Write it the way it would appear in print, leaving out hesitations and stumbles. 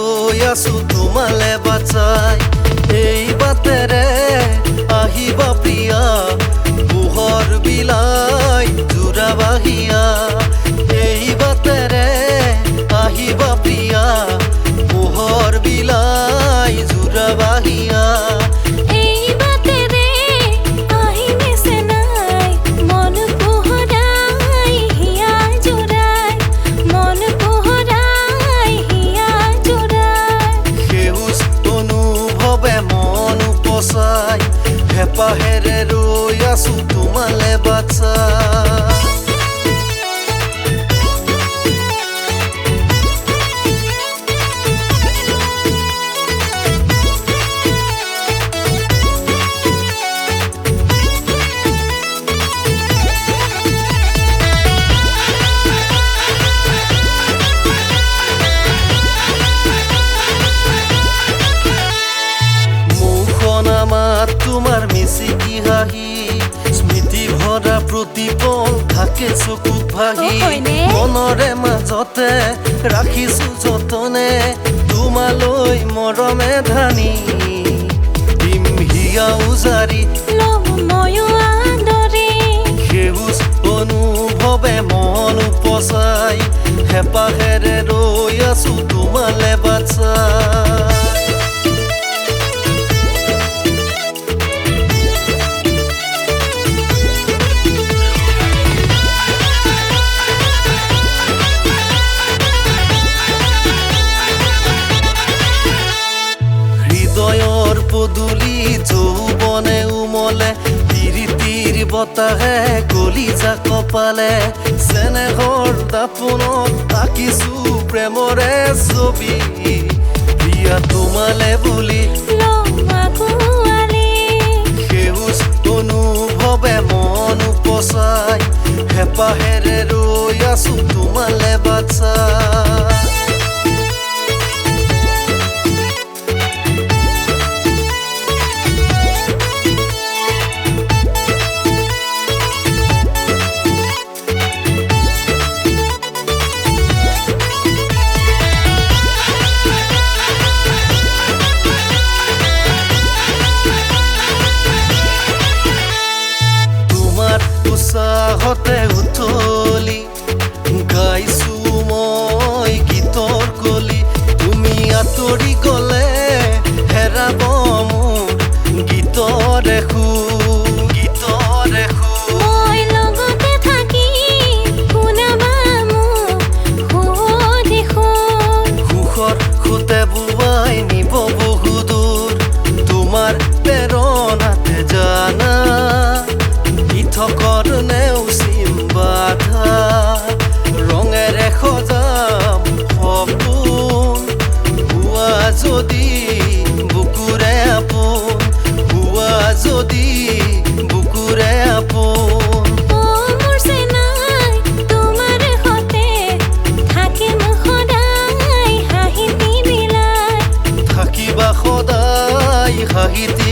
ৰৈ আছো তোমালে বাচাই এই বাটেৰে আহিবা প্ৰিয়া পোহৰ বিলাই জোৰাবাহিয়া এই বাটেৰে আহিবা প্ৰিয়া পোহৰ বিলাই জোৰাবাহিয়া হেপাহেৰে ৰৈ আছো তোমালে বাচাই তোমাৰ মিচিকি হাঁহি স্মৃতি ভৰা প্ৰতিপল থাকে চকুত ভাহি মনৰে মাজতে ৰাখিছো যতনে তোমালৈ মৰমে ধানি দিম হিয়া উজাৰি সেউজ অনুভৱে মন উপচাই হেপাহেৰে ৰৈ আছো তোমালে বাচাই পদূলি যৌবনে উমলে তিৰি তিৰি বতাহে কলিজা কপালে চেনেহৰ দাপোনত আঁকিছো প্ৰেমৰে ছবি প্ৰিয়া তোমালে বুলি সেউজ অনুভৱে মন উপচাই হেপাহেৰে ৰৈ আছো তোমালে বাচাই উৎসাহতে উঠলি গাইছো মই গীতৰ কলি তুমি আঁতৰি গলে হেৰাব মোৰ গীতৰে সুখৰ খুঁটে বোৱাই নিব বহু দূৰ তোমাৰ প্ৰেৰণাতে জানা থকৰ নেওচিম বাধা ৰঙেৰে সজাম সপোন হোৱা যদি বুকুৰে আপোন হোৱা যদি বুকুৰে আপোন থাকিবা সদায় হাঁহিতি